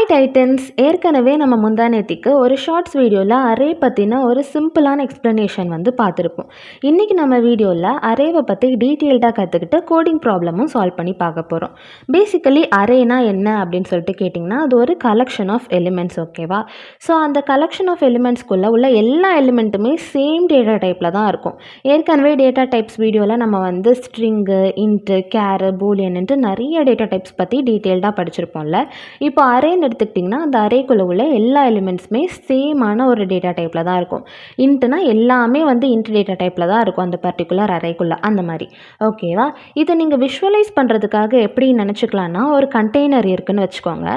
Hi Titans, ஏற்கனவே நம்ம முந்தானேத்திக்கு ஒரு ஷார்ட்ஸ் வீடியோவில் அரே பற்றின ஒரு சிம்பிளான எக்ஸ்ப்ளனேஷன் வந்து பார்த்துருப்போம். இன்றைக்கி நம்ம வீடியோவில் அரேவை பற்றி டீட்டெயில்டாக கற்றுக்கிட்டு கோடிங் ப்ராப்ளமும் சால்வ் பண்ணி பார்க்க போகிறோம். பேசிக்கலி அரேனா என்ன அப்படின்னு சொல்லிட்டு கேட்டிங்கன்னா, அது ஒரு கலெக்ஷன் ஆஃப் எலிமெண்ட்ஸ். ஓகேவா? ஸோ அந்த கலெக்ஷன் ஆஃப் எலிமெண்ட்ஸ்குள்ளே உள்ள எல்லா எலிமெண்ட்டுமே சேம் டேட்டா டைப்பில் தான் இருக்கும். ஏற்கனவே டேட்டா டைப்ஸ் வீடியோவில் நம்ம வந்து ஸ்ட்ரிங்கு, இன்ட்டு, கேரு, பூலியன்ட்டு நிறைய டேட்டா டைப்ஸ் பற்றி டீட்டெயில்டாக படிச்சிருப்போம்ல. இப்போ அரேன்னு எடுத்துக்கிட்டிங்கன்னா அந்த அரேக்குள்ளே உள்ள எல்லா எலிமெண்ட்ஸுமே சேமான ஒரு டேட்டா டைப்பில் தான் இருக்கும். இன்ட்டுனா எல்லாமே வந்து இன்ட் டேட்டா டைப்பில் தான் இருக்கும் அந்த பர்டிகுலர் அரேக்குள்ளே, அந்த மாதிரி. ஓகேவா? இதை நீங்கள் விஷுவலைஸ் பண்ணுறதுக்காக எப்படி நினச்சிக்கலான்னா, ஒரு கண்டெய்னர் இருக்குதுன்னு வச்சுக்கோங்க.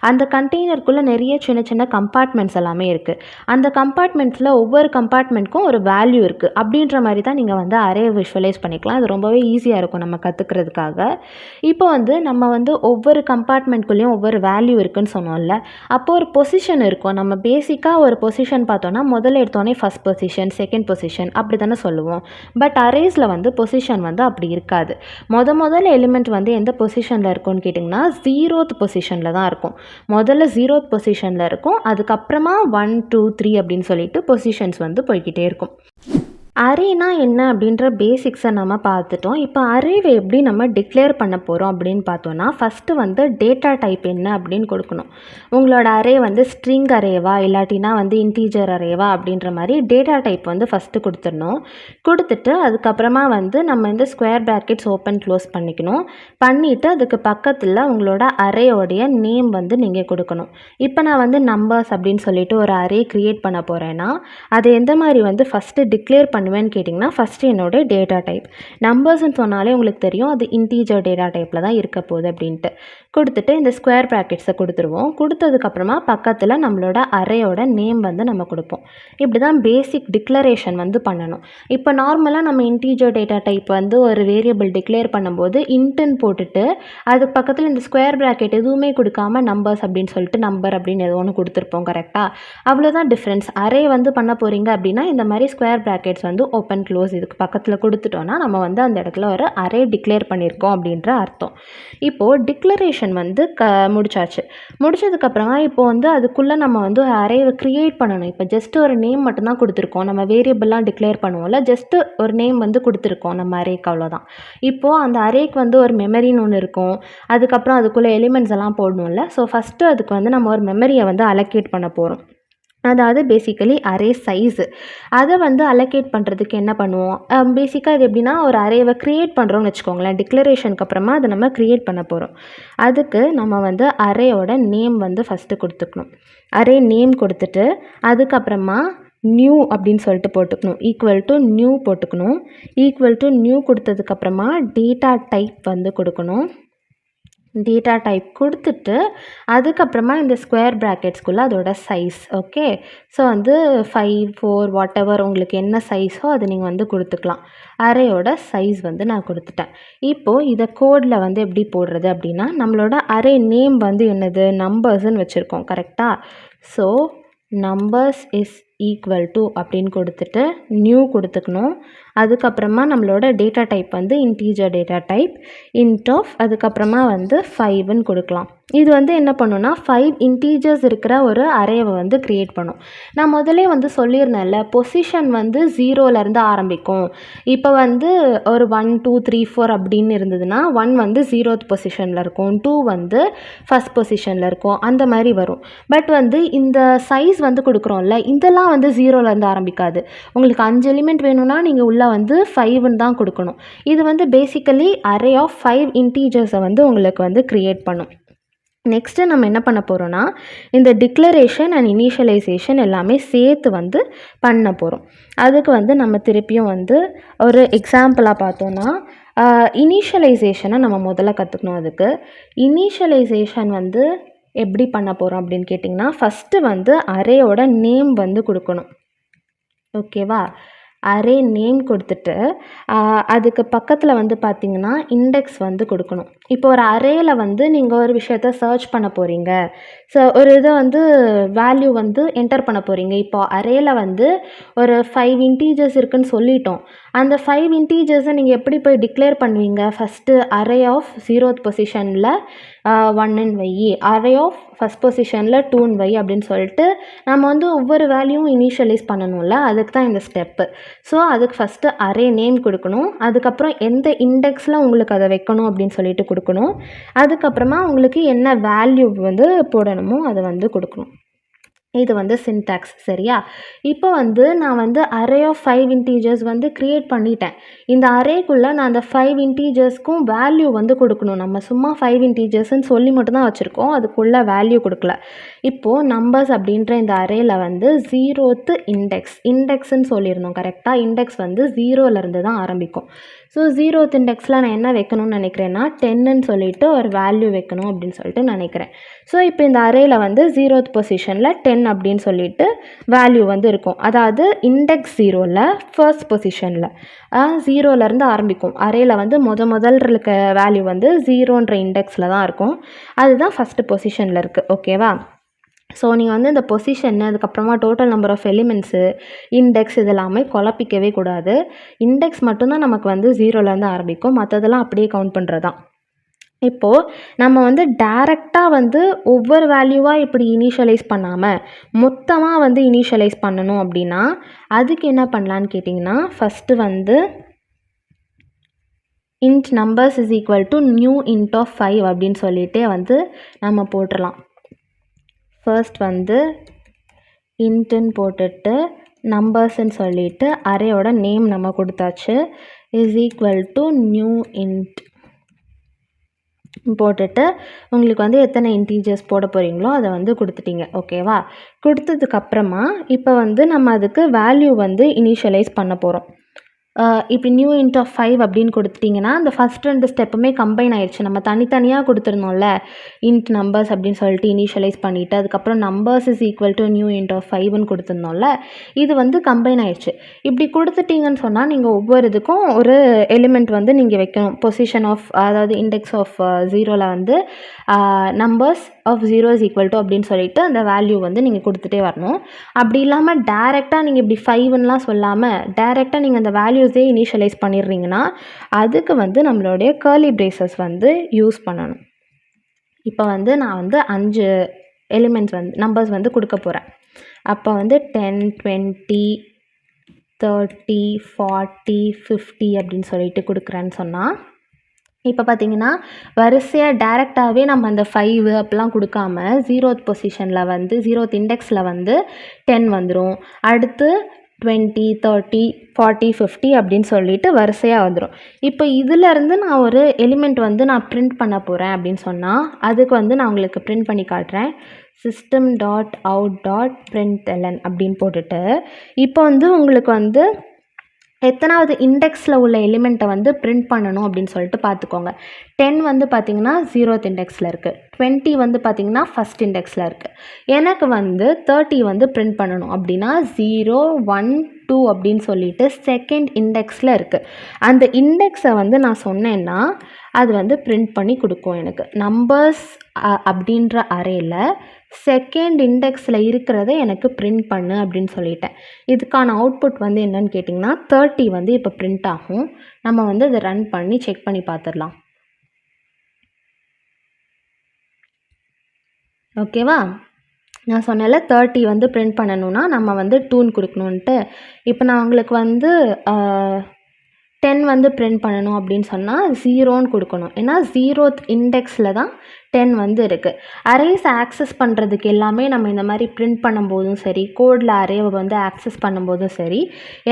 அந்த கண்டெய்னருக்குள்ளே நிறைய சின்ன சின்ன கம்பார்ட்மெண்ட்ஸ் எல்லாமே இருக்குது. அந்த கம்பார்ட்மெண்ட்ஸில் ஒவ்வொரு கம்பார்ட்மெண்ட்க்கும் ஒரு வேல்யூ இருக்குது. அப்படின்ற மாதிரி தான் நீங்கள் வந்து அரே விஷுவலைஸ் பண்ணிக்கலாம். அது ரொம்பவே ஈஸியாக இருக்கும் நம்ம கற்றுக்கிறதுக்காக. இப்போ வந்து நம்ம வந்து ஒவ்வொரு கம்பார்ட்மெண்ட்குள்ளேயும் ஒவ்வொரு வேல்யூ இருக்குன்னு சொன்னோம்ல. அப்போ ஒரு பொசிஷன் இருக்கும். நம்ம பேசிக்காக ஒரு பொசிஷன் பார்த்தோன்னா முதல்ல எடுத்தோடனே ஃபஸ்ட் பொசிஷன், செகண்ட் பொசிஷன் அப்படி தானே சொல்லுவோம். பட் அரேஸில் வந்து பொசிஷன் வந்து அப்படி இருக்காது. முதல்ல எலிமெண்ட் வந்து எந்த பொசிஷனில் இருக்கும்னு கேட்டிங்கன்னா 0th பொசிஷனில் தான் இருக்கும். முதல்ல 0th பொசிஷனில் இருக்கும். அதுக்கப்புறமா 1 2 3 அப்படின்னு சொல்லிட்டு பொசிஷன்ஸ் வந்து போய்கிட்டே இருக்கும். அரேனா என்ன அப்படின்ற பேசிக்ஸை நம்ம பார்த்துட்டோம். இப்போ அரேவை எப்படி நம்ம டிக்ளேர் பண்ண போகிறோம் அப்படின்னு பார்த்தோன்னா, ஃபஸ்ட்டு வந்து டேட்டா டைப் என்ன அப்படின்னு கொடுக்கணும். உங்களோட அரே வந்து ஸ்ட்ரிங் அரேவா இல்லாட்டினா வந்து இன்டீஜர் அரேவா அப்படின்ற மாதிரி டேட்டா டைப் வந்து ஃபஸ்ட்டு கொடுத்துடணும். கொடுத்துட்டு அதுக்கப்புறமா வந்து நம்ம இந்த ஸ்கொயர் ப்ராக்கெட்ஸ் ஓப்பன் க்ளோஸ் பண்ணிவிட்டு அதுக்கு பக்கத்தில் உங்களோட அரேயோடைய நேம் வந்து நீங்கள் கொடுக்கணும். இப்போ நான் வந்து நம்பர்ஸ் அப்படின்னு சொல்லிட்டு ஒரு அரே க்ரியேட் பண்ண போகிறேன்னா, அதை எந்த மாதிரி வந்து ஃபஸ்ட்டு டிக்ளேர் பண்ணுவேன்னு கேட்டிங்கன்னா, ஃபஸ்ட்டு என்னோட டேட்டா டைப் நம்பர்ஸ்ன்னு சொன்னாலே உங்களுக்கு தெரியும் அது இன்டீஜர் டேட்டா டைப்பில் தான் இருக்க போகுது அப்படின்ட்டு. கொடுத்துட்டு இந்த ஸ்கொயர் ப்ராக்கெட்ஸை கொடுத்துருவோம். கொடுத்ததுக்கப்புறமா பக்கத்தில் நம்மளோட அரேயோட நேம் வந்து நம்ம கொடுப்போம். இப்படி தான் பேசிக் டிக்ளரேஷன் வந்து பண்ணணும். இப்போ நார்மலாக நம்ம இன்டீஜர் டேட்டா டைப் வந்து ஒரு வேரியபிள் டிக்ளேர் பண்ணும்போது இன்ட்டுன்னு போட்டுட்டு அது பக்கத்தில் இந்த ஸ்கொயர் ப்ராக்கெட் எதுவுமே கொடுக்காம நம்பர்ஸ் அப்படின்னு சொல்லிட்டு நம்பர் அப்படின்னு ஏதோ ஒன்று கொடுத்துருப்போம். கரெக்டாக? அவ்வளோதான் டிஃப்ரென்ஸ். அரே வந்து பண்ண போகிறீங்க அப்படின்னா இந்த மாதிரி ஸ்கொயர் ப்ராக்கெட்ஸ் வந்து ஓப்பன் க்ளோஸ் இதுக்கு பக்கத்தில் கொடுத்துட்டோன்னா நம்ம வந்து அந்த இடத்துல ஒரு அரே டிக்ளேர் பண்ணியிருக்கோம் அப்படின்ற அர்த்தம். இப்போது டிக்ளரேஷன் வந்து முடிச்சாச்சு. முடிச்சதுக்கப்புறமா இப்போ வந்து அதுக்குள்ளே நம்ம வந்து ஒரு அரேவை க்ரியேட் பண்ணணும். இப்போ ஜஸ்ட்டு ஒரு நேம் மட்டும்தான் கொடுத்துருக்கோம். நம்ம வேரியபிள்லாம் டிக்ளேர் பண்ணுவோம்ல, ஜஸ்ட்டு ஒரு நேம் வந்து கொடுத்துருக்கோம் நம்ம அரேக்கு, அவ்வளோதான். இப்போது அந்த அரேக்கு வந்து ஒரு மெமரின்னு ஒன்று இருக்கும். அதுக்கப்புறம் அதுக்குள்ளே எலிமெண்ட்ஸ் எல்லாம் போடணும்ல. ஸோ ஃபஸ்ட்டு அதுக்கு வந்து நம்ம ஒரு மெமரியை வந்து அலோகேட் பண்ண போகிறோம். அதாவது பேசிக்கலி அரே சைஸு அதை வந்து அலோகேட் பண்ணுறதுக்கு என்ன பண்ணுவோம், பேசிக்காக இது எப்படின்னா ஒரு அரேவை க்ரியேட் பண்ணுறோம்னு வச்சுக்கோங்களேன். டிக்ளரேஷனுக்கு அப்புறமா அதை நம்ம க்ரியேட் பண்ண போகிறோம். அதுக்கு நம்ம வந்து அரேயோட நேம் வந்து ஃபஸ்ட்டு கொடுத்துக்கணும். அரே நேம் கொடுத்துட்டு அதுக்கப்புறமா நியூ அப்படின்னு சொல்லிட்டு போட்டுக்கணும். ஈக்குவல் டு நியூ போட்டுக்கணும். ஈக்குவல் டு நியூ கொடுத்ததுக்கப்புறமா டேட்டா டைப் வந்து கொடுக்கணும். டேட்டா டைப் கொடுத்துட்டு அதுக்கப்புறமா இந்த ஸ்கொயர் ப்ராக்கெட்ஸ்குள்ளே அதோட சைஸ். ஓகே, ஸோ வந்து 5 4 வாட் எவர் உங்களுக்கு என்ன சைஸோ அதை நீங்கள் வந்து கொடுத்துக்கலாம். அரேயோட சைஸ் வந்து நான் கொடுத்துட்டேன். இப்போது இதை கோடில் வந்து எப்படி போடுறது அப்படின்னா, நம்மளோட அரே நேம் வந்து என்னது நம்பர்ஸ்ன்னு வச்சுருக்கோம். கரெக்டாக? So numbers is equal to அப்படின்னு கொடுத்துட்டு நியூ கொடுத்துக்கணும். அதுக்கப்புறமா நம்மளோட டேட்டா டைப் வந்து integer data type int of அதுக்கப்புறமா வந்து 5ன்னு கொடுக்கலாம். இது வந்து என்ன பண்ணுன்னா 5 இன்டீஜர்ஸ் இருக்கிற ஒரு அரேவை வந்து க்ரியேட் பண்ணும். நான் முதலே வந்து சொல்லியிருந்தேன்ல, பொசிஷன் வந்து 0லேருந்து ஆரம்பிக்கும். இப்போ வந்து ஒரு 1 2 3 4 அப்படின்னு இருந்ததுன்னா 1 வந்து 0th பொசிஷனில் இருக்கும், 2 வந்து ஃபஸ்ட் பொசிஷனில் இருக்கும், அந்த மாதிரி வரும். பட் வந்து இந்த சைஸ் வந்து கொடுக்குறோம்ல, இதெல்லாம் வந்து 0லேருந்து ஆரம்பிக்காது. உங்களுக்கு 5 எலிமெண்ட் வேணும்னா நீங்கள் உள்ளே வந்து 5ன்னு தான் கொடுக்கணும். இது வந்து பேசிக்கலி அரே ஆஃப் 5 இன்டீஜர்ஸை வந்து உங்களுக்கு வந்து க்ரியேட் பண்ணும். நெக்ஸ்ட்டு நம்ம என்ன பண்ண போகிறோன்னா, இந்த டிக்ளரேஷன் அண்ட் இனிஷியலைசேஷன் எல்லாமே சேர்த்து வந்து பண்ண போகிறோம். அதுக்கு வந்து நம்ம திருப்பியும் வந்து ஒரு எக்ஸாம்பிளாக பார்த்தோன்னா, இனிஷியலைசேஷனை நம்ம முதல்ல கற்றுக்கணும். அதுக்கு இனிஷியலைசேஷன் வந்து எப்படி பண்ண போகிறோம் அப்படின்னு கேட்டிங்கன்னா, ஃபஸ்ட்டு வந்து அரேயோட நேம் வந்து கொடுக்கணும். ஓகேவா? அரே நேம் கொடுத்துட்டு அதுக்கு பக்கத்தில் வந்து பார்த்திங்கன்னா இண்டெக்ஸ் வந்து கொடுக்கணும். இப்போ ஒரு அரேயில் வந்து நீங்கள் ஒரு விஷயத்த சர்ச் பண்ண போகிறீங்க. ஸோ ஒரு இதை வந்து வேல்யூ வந்து என்டர் பண்ண போகிறீங்க. இப்போ அரேயில் வந்து ஒரு 5 இன்டீஜர்ஸ் இருக்குதுன்னு சொல்லிட்டோம். அந்த 5 இன்டீஜர்ஸை நீங்கள் எப்படி போய் டிக்ளேர் பண்ணுவீங்க? ஃபஸ்ட்டு அரே ஆஃப் 0th பொசிஷனில் 1ன்னு வை, அரே ஆஃப் ஃபஸ்ட் பொசிஷனில் 2ன்னு வை அப்படின்னு சொல்லிட்டு நம்ம வந்து ஒவ்வொரு வேல்யூவும் இனிஷியலைஸ் பண்ணணும்ல, அதுக்கு தான் இந்த ஸ்டெப்பு. ஸோ அதுக்கு ஃபஸ்ட்டு அரே நேம் கொடுக்கணும், அதுக்கப்புறம் எந்த இண்டெக்ஸில் உங்களுக்கு அதை வைக்கணும் அப்படின்னு சொல்லிட்டு கொடுக்கணும், அதுக்கப்புறமா உங்களுக்கு என்ன வேல்யூ வந்து போடணுமோ அதை வந்து கொடுக்கணும். இது வந்து சின்டாக்ஸ். சரியா? இப்போ வந்து நான் வந்து அரே ஆஃப் 5 இன்டீஜர்ஸ் வந்து க்ரியேட் பண்ணிட்டேன். இந்த அரேக்குள்ளே நான் அந்த 5 இன்டீஜர்ஸ்க்கும் வேல்யூ வந்து கொடுக்கணும். நம்ம சும்மா 5 இன்டீஜர்ஸ்ன்னு சொல்லி மட்டும் தான் வச்சுருக்கோம், அதுக்குள்ளே வேல்யூ கொடுக்கல. இப்போது நம்பர்ஸ் அப்படின்ற இந்த அரேயில் வந்து 0th இண்டெக்ஸ்ன்னு சொல்லியிருந்தோம். கரெக்டாக? இண்டெக்ஸ் வந்து 0லேருந்து தான் ஆரம்பிக்கும். ஸோ 0th இண்டெக்ஸில் நான் என்ன வைக்கணும்னு நினைக்கிறேன்னா 10ன்னு சொல்லிட்டு ஒரு வேல்யூ வைக்கணும் அப்படின்னு சொல்லிட்டு நினைக்கிறேன். ஸோ இப்போ இந்த அரேயில் வந்து 0th பொசிஷனில் 10 அப்படின்னு சொல்லிட்டு வேல்யூ வந்து இருக்கும். அதாவது இண்டெக்ஸ் 0ல் ஃபர்ஸ்ட் பொசிஷனில் 0லேருந்து ஆரம்பிக்கும். அரேயில் வந்து முதல் இருக்க வேல்யூ வந்து 0ன்ற இண்டெக்ஸில் தான் இருக்கும். அதுதான் ஃபஸ்ட்டு பொசிஷனில் இருக்குது. ஓகேவா? ஸோ நீங்கள் வந்து இந்த பொசிஷன், அதுக்கப்புறமா total number of elements, index இதெல்லாமே குழப்பிக்கவே கூடாது. இண்டெக்ஸ் மட்டும்தான் நமக்கு வந்து 0லேருந்து ஆரம்பிக்கும், மற்றதெல்லாம் அப்படியே கவுண்ட் பண்ணுறது தான். இப்போது நம்ம வந்து டைரெக்டாக வந்து ஒவ்வொரு வேல்யூவாக இப்படி இனிஷியலைஸ் பண்ணாமல் மொத்தமாக வந்து இனிஷியலைஸ் பண்ணணும் அப்படின்னா அதுக்கு என்ன பண்ணலான்னு கேட்டிங்கன்னா, ஃபஸ்ட்டு வந்து int numbers is equal to new int of 5 அப்படின்னு சொல்லிகிட்டே வந்து நம்ம போட்டுடலாம். ஃபர்ஸ்ட் வந்து இன்ட்டுன்னு போட்டுட்டு நம்பர்ஸ்ன்னு சொல்லிவிட்டு அரேயோட நேம் நம்ம கொடுத்தாச்சு, is equal to new int போட்டுட்டு உங்களுக்கு வந்து எத்தனை இன்டீஜர்ஸ் போட போகிறீங்களோ அதை வந்து கொடுத்துட்டீங்க. ஓகேவா? கொடுத்ததுக்கப்புறமா இப்போ வந்து நம்ம அதுக்கு வேல்யூ வந்து இனிஷியலைஸ் பண்ண போகிறோம். இப்போ நியூ இன்ட் ஆஃப் 5 அப்படின்னு கொடுத்துட்டிங்கன்னா அந்த ஃபஸ்ட் 2 ஸ்டெப்புமே கம்பைன் ஆயிடுச்சு. நம்ம தனித்தனியாக கொடுத்துருந்தோம்ல, இன்ட் நம்பர்ஸ் அப்படின்னு சொல்லிட்டு இனிஷியலைஸ் பண்ணிவிட்டு அதுக்கப்புறம் numbers is equal to new int of 5ன்னு கொடுத்துருந்தோம்ல, இது வந்து கம்பைன் ஆயிடுச்சு. இப்படி கொடுத்துட்டிங்கன்னு சொன்னால் நீங்கள் ஒவ்வொரு இதுக்கும் ஒரு எலிமெண்ட் வந்து நீங்கள் வைக்கணும். பொசிஷன் ஆஃப், அதாவது இண்டெக்ஸ் ஆஃப் 0ல் வந்து numbers of 0 is equal to அப்படின்னு சொல்லிட்டு அந்த வேல்யூ வந்து நீங்கள் கொடுத்துட்டே வரணும். அப்படி இல்லாமல் டேரெக்டாக நீங்கள் இப்படி 5ன்னுலாம் சொல்லாமல் டேரெக்டாக நீங்கள் அந்த வேல்யூஸே இனிஷியலைஸ் பண்ணிடுறீங்கன்னா அதுக்கு வந்து நம்மளுடைய கர்லி பிரேசஸ் வந்து யூஸ் பண்ணணும். இப்போ வந்து நான் வந்து 5 எலிமெண்ட்ஸ் வந்து நம்பர்ஸ் வந்து கொடுக்க போகிறேன். அப்போ வந்து 10, 20, 30, 40, 50 அப்படின்னு சொல்லிட்டு கொடுக்குறேன்னு சொன்னால் இப்போ பார்த்தீங்கன்னா வரிசையாக டேரெக்டாகவே நம்ம அந்த 5 அப்படிலாம் கொடுக்காம 0th பொசிஷனில் வந்து 0th இண்டெக்ஸில் வந்து 10 வந்துடும். அடுத்து 20, 30, 40, 50 அப்படின்னு சொல்லிட்டு வரிசையாக வந்துடும். இப்போ இதிலேருந்து நான் ஒரு எலிமெண்ட் வந்து நான் பிரிண்ட் பண்ண போகிறேன் அப்படின்னு சொன்னால் அதுக்கு வந்து நான் உங்களுக்கு பிரிண்ட் பண்ணி காட்டுறேன். system.out.println அப்படின்னு போட்டுட்டு இப்போ வந்து உங்களுக்கு வந்து எத்தனாவது இண்டெக்ஸில் உள்ள எலிமெண்ட்டை வந்து பிரிண்ட் பண்ணணும் அப்படின்னு சொல்லிட்டு பார்த்துக்கோங்க. 10 வந்து பார்த்திங்கன்னா 0th இண்டெக்ஸில் இருக்குது, 20 வந்து பார்த்திங்கன்னா ஃபஸ்ட் இண்டெக்ஸில் இருக்குது. எனக்கு வந்து 30 வந்து பிரிண்ட் பண்ணணும் அப்படின்னா 0, 1, 2 அப்படின்னு சொல்லிட்டு செகண்ட் இண்டெக்ஸில் இருக்குது. அந்த இண்டெக்ஸை வந்து நான் சொன்னேன்னா அது வந்து பிரிண்ட் பண்ணி கொடுக்கும் எனக்கு. நம்பர்ஸ் அப்படின்ற அரேயில் செகண்ட் இண்டெக்ஸில் இருக்கிறத எனக்கு பிரிண்ட் பண்ணு அப்படின்னு சொல்லிட்டேன். இதுக்கான அவுட்புட் வந்து என்னன்னு கேட்டிங்கன்னா 30 வந்து இப்போ பிரிண்ட் ஆகும். நம்ம வந்து அதை ரன் பண்ணி செக் பண்ணி பார்த்துடலாம். ஓகேவா? நான் சொன்னேன்ல 30 வந்து பிரிண்ட் பண்ணணுன்னா நம்ம வந்து 2ன்னு கொடுக்கணுன்ட்டு. இப்போ நான் உங்களுக்கு வந்து 10 வந்து பிரிண்ட் பண்ணணும் அப்படின்னு சொன்னால் 0ன்னு கொடுக்கணும். ஏன்னா 0th இண்டெக்ஸில் தான் 10 வந்து இருக்குது. அரேஸ் ஆக்சஸ் பண்ணுறதுக்கு எல்லாமே நம்ம இந்த மாதிரி பிரிண்ட் பண்ணும்போதும் சரி, கோடில் அரேவை வந்து ஆக்சஸ் பண்ணும்போதும் சரி,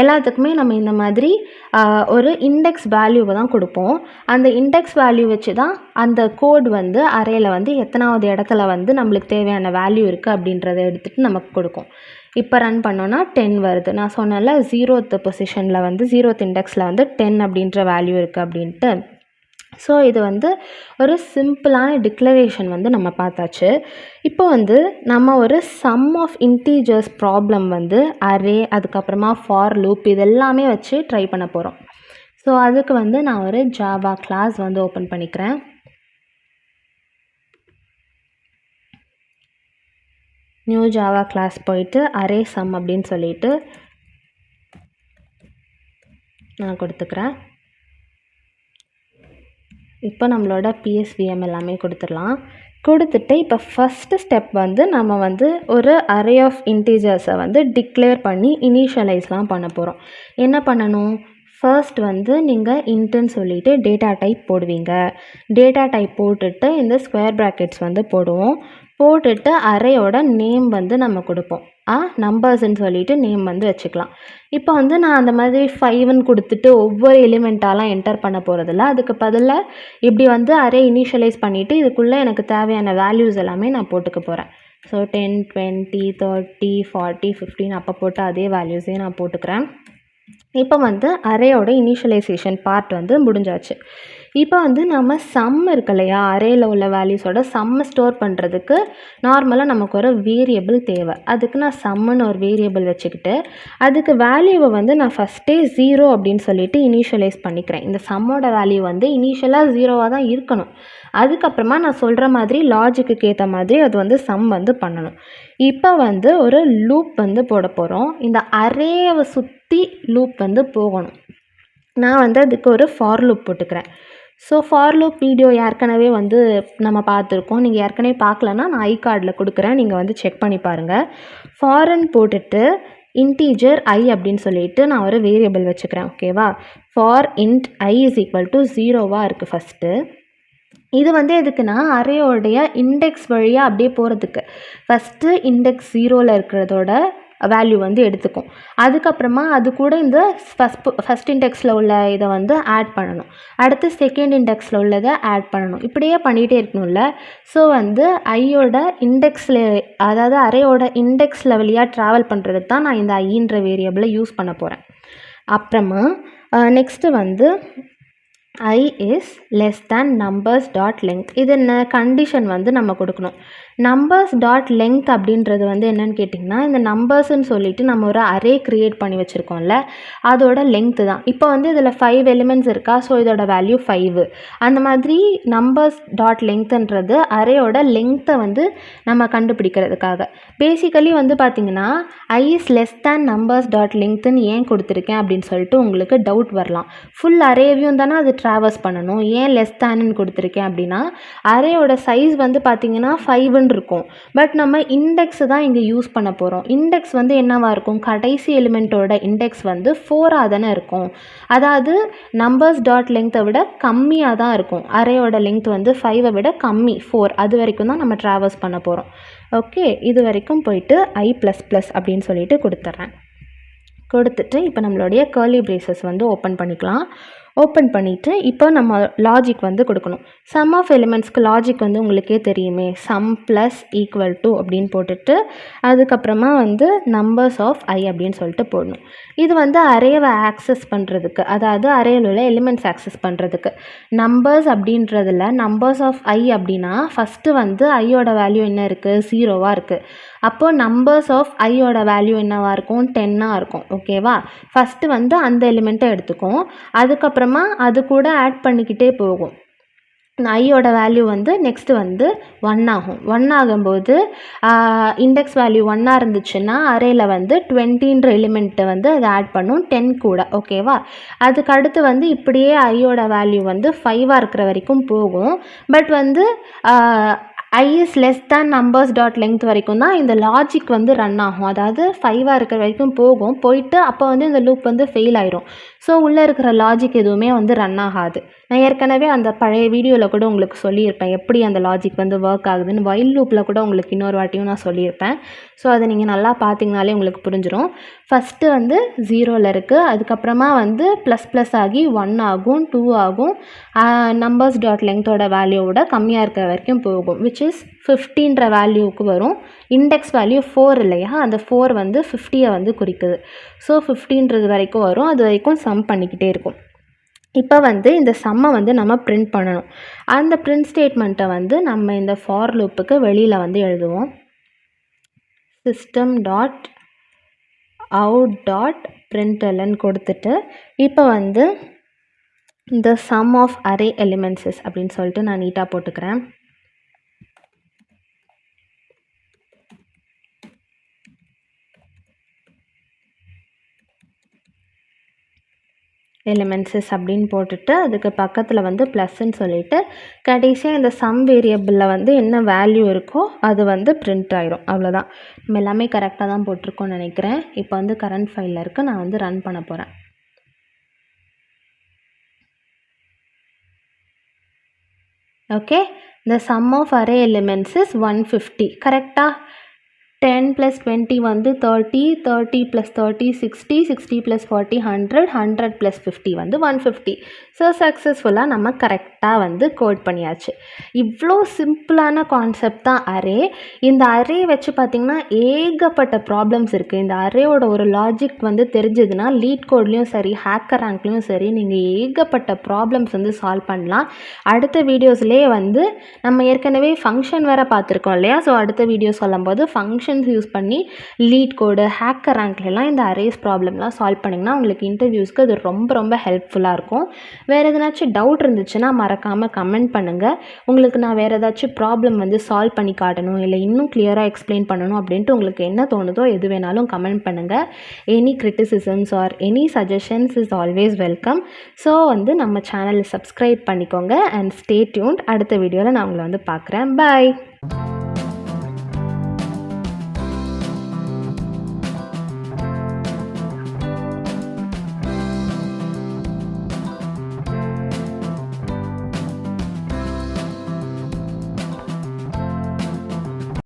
எல்லாத்துக்குமே நம்ம இந்த மாதிரி ஒரு இண்டெக்ஸ் வேல்யூவை தான் கொடுப்போம். அந்த இண்டெக்ஸ் வேல்யூ வச்சு தான் அந்த கோட் வந்து அரேயில் வந்து எத்தனாவது இடத்துல வந்து நம்மளுக்கு தேவையான வேல்யூ இருக்குது அப்படின்றத எடுத்துகிட்டு நமக்கு கொடுக்கும். இப்போ ரன் பண்ணோன்னா 10 வருது. நான் சொன்னேன்ல 0th பொசிஷனில் வந்து 0th இண்டெக்ஸில் வந்து 10 அப்படின்ற வேல்யூ இருக்குது அப்படின்ட்டு. ஸோ இது வந்து ஒரு சிம்பிளான டிக்ளரேஷன் வந்து நம்ம பார்த்தாச்சு. இப்போ வந்து நம்ம ஒரு சம் ஆஃப் இன்டீஜர்ஸ் ப்ராப்ளம் வந்து அரே, அதுக்கப்புறமா ஃபார் லூப் இதெல்லாமே வச்சு ட்ரை பண்ண போகிறோம். ஸோ அதுக்கு வந்து நான் ஒரு ஜாவா கிளாஸ் வந்து ஓப்பன் பண்ணிக்கிறேன். நியூ ஜாவா கிளாஸ் போயிட்டு அரே சம் அப்படின்னு சொல்லிட்டு நான் கொடுத்துக்கிறேன். இப்போ நம்மளோட PSVM எல்லாமே கொடுத்துடலாம். கொடுத்துட்டு இப்போ ஃபஸ்ட்டு ஸ்டெப் வந்து நம்ம வந்து ஒரு அரே ஆஃப் இன்டீஜர்ஸை வந்து டிக்ளேர் பண்ணி இனிஷியலைஸ்லாம் பண்ண போகிறோம். என்ன பண்ணணும்? ஃபர்ஸ்ட் வந்து நீங்கள் இன்ட்டுன்னு சொல்லிவிட்டு டேட்டா டைப் போடுவீங்க. டேட்டா டைப் போட்டுட்டு இந்த ஸ்கொயர் ப்ராக்கெட்ஸ் வந்து போடுவோம். போட்டுட்டு அரேயோட நேம் வந்து நம்ம கொடுப்போம். நம்பர்ஸ்ன்னு சொல்லிட்டு நேம் வந்து வச்சுக்கலாம். இப்போ வந்து நான் அந்த மாதிரி 5ன்னு கொடுத்துட்டு ஒவ்வொரு எலிமெண்ட்டாலாம் என்டர் பண்ண போகிறதில்ல. அதுக்கு பதிலாக இப்படி வந்து அரே இனிஷியலைஸ் பண்ணிவிட்டு இதுக்குள்ளே எனக்கு தேவையான வேல்யூஸ் எல்லாமே நான் போட்டுக்க போகிறேன். ஸோ 10, 20, 30, 40, 15 அப்போ போட்டு அதே வேல்யூஸே நான் போட்டுக்கிறேன். இப்போ வந்து அரேயோட இனிஷியலைசேஷன் பார்ட் வந்து முடிஞ்சாச்சு. இப்போ வந்து நம்ம சம் இருக்கு இல்லையா, அரேயில் உள்ள வேல்யூஸோட சம்மை ஸ்டோர் பண்ணுறதுக்கு நார்மலாக நமக்கு ஒரு வேரியபிள் தேவை. அதுக்கு நான் சம்முன்னு ஒரு வேரியபிள் வச்சுக்கிட்டு அதுக்கு வேல்யூவை வந்து நான் ஃபஸ்ட்டே 0 அப்படின்னு சொல்லிட்டு இனிஷியலைஸ் பண்ணிக்கிறேன். இந்த சம்மோட வேல்யூ வந்து இனிஷியலாக 0வாக தான் இருக்கணும். அதுக்கப்புறமா நான் சொல்கிற மாதிரி லாஜிக்கு ஏற்ற மாதிரி அது வந்து சம் வந்து பண்ணணும். இப்போ வந்து ஒரு லூப் வந்து போட போகிறோம். இந்த அரேவை சுற்றி லூப் வந்து போகணும். நான் வந்து அதுக்கு ஒரு ஃபார் லூப் போட்டுக்கிறேன். ஸோ ஃபார் லூப் வீடியோ ஏற்கனவே வந்து நம்ம பார்த்துருக்கோம். நீங்கள் ஏற்கனவே பார்க்கலன்னா நான் ஐகார்டில் கொடுக்குறேன், நீங்கள் வந்து செக் பண்ணி பாருங்கள். ஃபாரன் போட்டுட்டு இன்டீஜர் ஐ அப்படின்னு சொல்லிட்டு நான் ஒரு வேரியபிள் வச்சுக்கிறேன். ஓகேவா? For int I is equal to 0வாக இருக்குது ஃபஸ்ட்டு. இது வந்து எதுக்குன்னா அரேயோடைய இண்டெக்ஸ் வழியாக அப்படியே போகிறதுக்கு. ஃபஸ்ட்டு இண்டெக்ஸ் 0ல் இருக்கிறதோட வேல்யூ வந்து எடுத்துக்கும். அதுக்கப்புறமா அது கூட இந்த ஃபஸ்ட் இண்டெக்ஸில் உள்ள இதை வந்து ஆட் பண்ணணும். அடுத்து செகண்ட் இண்டெக்ஸில் உள்ளதை ஆட் பண்ணணும். இப்படியே பண்ணிகிட்டே இருக்கணும்ல. ஸோ வந்து ஐயோட இண்டெக்ஸில், அதாவது அரேயோட இண்டெக்ஸ் லெவலியாக ட்ராவல் பண்ணுறதுக்கு தான் நான் இந்த ஐன்ற வேரியபிளை யூஸ் பண்ண போகிறேன். அப்புறமா நெக்ஸ்ட்டு வந்து I is less than numbers dot length. இது என்ன கண்டிஷன் வந்து நம்ம கொடுக்கணும். நம்பர்ஸ் டாட் லெங்த் அப்படின்றது வந்து என்னன்னு கேட்டிங்கன்னா, இந்த நம்பர்ஸ்ன்னு சொல்லிட்டு நம்ம ஒரு அரே க்ரியேட் பண்ணி வச்சுருக்கோம்ல, அதோட லெங்த்து தான். இப்போ வந்து இதில் 5 எலிமெண்ட்ஸ் இருக்கா, ஸோ இதோட வேல்யூ 5. அந்த மாதிரி நம்பர்ஸ் டாட் லெங்க்த்துன்றது அரேயோட லெங்க்த்தை வந்து நம்ம கண்டுபிடிக்கிறதுக்காக. பேசிக்கலி வந்து பார்த்திங்கன்னா I is less than numbers dot லெங்க்த்துன்னு ஏன் கொடுத்துருக்கேன் அப்படின்னு சொல்லிட்டு உங்களுக்கு டவுட் வரலாம். ஃபுல் அரேவையும் தானே அது ட்ராவர்ஸ் பண்ணணும், ஏன் லெஸ் தேன்னு கொடுத்துருக்கேன் அப்படின்னா, அரேயோட சைஸ் வந்து பார்த்திங்கன்னா 5 இருக்கும். பட் நம்ம இண்டெக்ஸ் தான் இங்கே யூஸ் பண்ண போகிறோம். இண்டெக்ஸ் வந்து என்னவா இருக்கும், கடைசி எலிமெண்ட்டோட இண்டெக்ஸ் வந்து 4ஆக தானே இருக்கும். அதாவது நம்பர்ஸ் டாட் லெங்க்த்தை விட கம்மியாக தான் இருக்கும். அரேயோட லெங்க்த் வந்து 5ஐ விட கம்மி, 4. அது வரைக்கும் தான் நம்ம ட்ராவர்ஸ் பண்ண போகிறோம். ஓகே, இது வரைக்கும் போயிட்டு I++ அப்படின்னு சொல்லிட்டு கொடுத்துட்றேன். கொடுத்துட்டு இப்போ நம்மளுடைய கர்லி பிரேசஸ் வந்து ஓப்பன் பண்ணிக்கலாம். ஓப்பன் பண்ணிவிட்டு இப்போ நம்ம லாஜிக் வந்து கொடுக்கணும். சம் ஆஃப் எலிமெண்ட்ஸ்க்கு லாஜிக் வந்து உங்களுக்கே தெரியுமே, சம் ப்ளஸ் ஈக்குவல் டு அப்படின்னு போட்டுட்டு அதுக்கப்புறமா வந்து நம்பர்ஸ் ஆஃப் ஐ அப்படின்னு சொல்லிட்டு போடணும். இது வந்து அரேவை ஆக்சஸ் பண்ணுறதுக்கு, அதாவது அரேயில் உள்ள எலிமெண்ட்ஸ் ஆக்சஸ் பண்ணுறதுக்கு. நம்பர்ஸ் அப்படின்றதில் நம்பர்ஸ் ஆஃப் ஐ அப்படின்னா ஃபஸ்ட்டு வந்து ஐயோட வேல்யூ என்ன இருக்குது, 0வாக இருக்குது. அப்போது நம்பர்ஸ் ஆஃப் ஐயோட வேல்யூ என்னவாக இருக்கும், 10ஆக இருக்கும். ஓகேவா? ஃபஸ்ட்டு வந்து அந்த எலிமெண்ட்டை எடுத்துக்கும். அதுக்கப்புறமா அது கூட ஆட் பண்ணிக்கிட்டே போகும். ஐயோட வேல்யூ வந்து நெக்ஸ்ட்டு வந்து 1 ஆகும். 1 ஆகும்போது இண்டெக்ஸ் வேல்யூ 1ஆக இருந்துச்சுன்னா அரேயில் வந்து 20ன்ற எலிமெண்ட்டை வந்து அதை ஆட் பண்ணும் 10 கூட. ஓகேவா? அதுக்கு அடுத்து வந்து இப்படியே ஐயோட வேல்யூ வந்து 5ஆக இருக்கிற வரைக்கும் போகும். பட் வந்து I is less than numbers dot length வரைக்கும் தான் இந்த லாஜிக் வந்து ரன் ஆகும். அதாவது 5ஆக இருக்கிற வரைக்கும் போயிட்டு அப்போ வந்து இந்த லூப் வந்து ஃபெயில் ஆயிரும். ஸோ உள்ளே இருக்கிற லாஜிக் எதுவுமே வந்து ரன் ஆகாது. நான் ஏற்கனவே அந்த பழைய வீடியோவில் கூட உங்களுக்கு சொல்லியிருப்பேன் எப்படி அந்த லாஜிக் வந்து ஒர்க் ஆகுதுன்னு. வைல் லூப்பில் கூட உங்களுக்கு இன்னொரு வாட்டியும் நான் சொல்லியிருப்பேன். ஸோ அதை நீங்கள் நல்லா பார்த்தீங்கனாலே உங்களுக்கு புரிஞ்சிடும். ஃபஸ்ட்டு வந்து 0ல் இருக்குது, அதுக்கப்புறமா வந்து ++ ஆகி 1 ஆகும், 2 ஆகும், நம்பர்ஸ் டாட் லெங்த்தோட வேல்யூவோட கம்மியாக இருக்கிற வரைக்கும் போகும். விச் இஸ் 50ன்ற வேல்யூவுக்கு வரும். இண்டெக்ஸ் வேல்யூ 4 இல்லையா, அந்த 4 வந்து 50ஐ வந்து குறிக்குது. ஸோ 50ன்றது வரைக்கும் வரும். அது வரைக்கும் சம் பண்ணிக்கிட்டே இருக்கும். இப்போ வந்து இந்த சம்மை வந்து நம்ம பிரிண்ட் பண்ணணும். அந்த பிரிண்ட் ஸ்டேட்மெண்ட்டை வந்து நம்ம இந்த ஃபார் லூப்புக்கு வெளியில் வந்து எழுதுவோம். system.out.println கொடுத்துட்டு இப்போ வந்து இந்த sum of array elements அப்படின்னு சொல்லிட்டு நான் நீட்டாக போட்டுக்கிறேன். எலிமெண்ட்ஸஸ் அப்படின்னு போட்டுட்டு அதுக்கு பக்கத்தில் வந்து ப்ளஸ்ன்னு சொல்லிவிட்டு கடைசியாக இந்த சம் வேரியபிளில் வந்து என்ன வேல்யூ இருக்கோ அது வந்து பிரிண்ட் ஆயிரும். அவ்வளோதான். நம்ம எல்லாமே கரெக்டாக தான் போட்டிருக்கோம்னு நினைக்கிறேன். இப்போ வந்து கரண்ட் ஃபைலில் இருக்குது. நான் வந்து ரன் பண்ண போகிறேன். Okay, the sum of array elements is 150. கரெக்டாக 10 plus 20 வந்து 30, 30 plus 30 60, 60 plus 40 100, 100 plus 50 வந்து 150. ஸோ சக்ஸஸ்ஃபுல்லாக நம்ம கரெக்டாக வந்து கோட் பண்ணியாச்சு. இவ்வளோ சிம்பிளான கான்செப்ட் தான் அரே. இந்த அரே வச்சு பார்த்திங்கன்னா ஏகப்பட்ட ப்ராப்ளம்ஸ் இருக்குது. இந்த அரேயோட ஒரு லாஜிக் வந்து தெரிஞ்சதுன்னா லீட் கோட்லேயும் சரி ஹேக்கர் ரேங்க்லேயும் சரி நீங்கள் ஏகப்பட்ட ப்ராப்ளம்ஸ் வந்து சால்வ் பண்ணலாம். அடுத்த வீடியோஸ்லேயே வந்து நம்ம ஏற்கனவே ஃபங்க்ஷன் வேறு பார்த்துருக்கோம் இல்லையா? ஸோ அடுத்த வீடியோ சொல்லும்போது ஃபங்க்ஷன்ஸ் யூஸ் பண்ணி லீட் கோடு ஹேக்கர் ரேங்க்லாம் இந்த அரேஸ் ப்ராப்ளம்லாம் சால்வ் பண்ணிங்கன்னா உங்களுக்கு இன்டர்வியூஸ்க்கு அது ரொம்ப ரொம்ப ஹெல்ப்ஃபுல்லாக இருக்கும். வேறு எதனாச்சும் டவுட் இருந்துச்சுன்னா மறக்காமல் கமெண்ட் பண்ணுங்கள். உங்களுக்கு நான் வேறு ஏதாச்சும் ப்ராப்ளம் வந்து சால்வ் பண்ணி காட்டணும் இல்லை இன்னும் கிளியராக எக்ஸ்பிளைன் பண்ணணும் அப்படின்ட்டு உங்களுக்கு என்ன தோணுதோ எது வேணாலும் கமெண்ட் பண்ணுங்கள். Any criticisms or any suggestions is always welcome. So வந்து நம்ம சேனலை சப்ஸ்கிரைப் பண்ணிக்கோங்க அண்ட் ஸ்டே டியூன்ட். அடுத்த வீடியோவில் நான் உங்களை வந்து பார்க்குறேன். பாய்.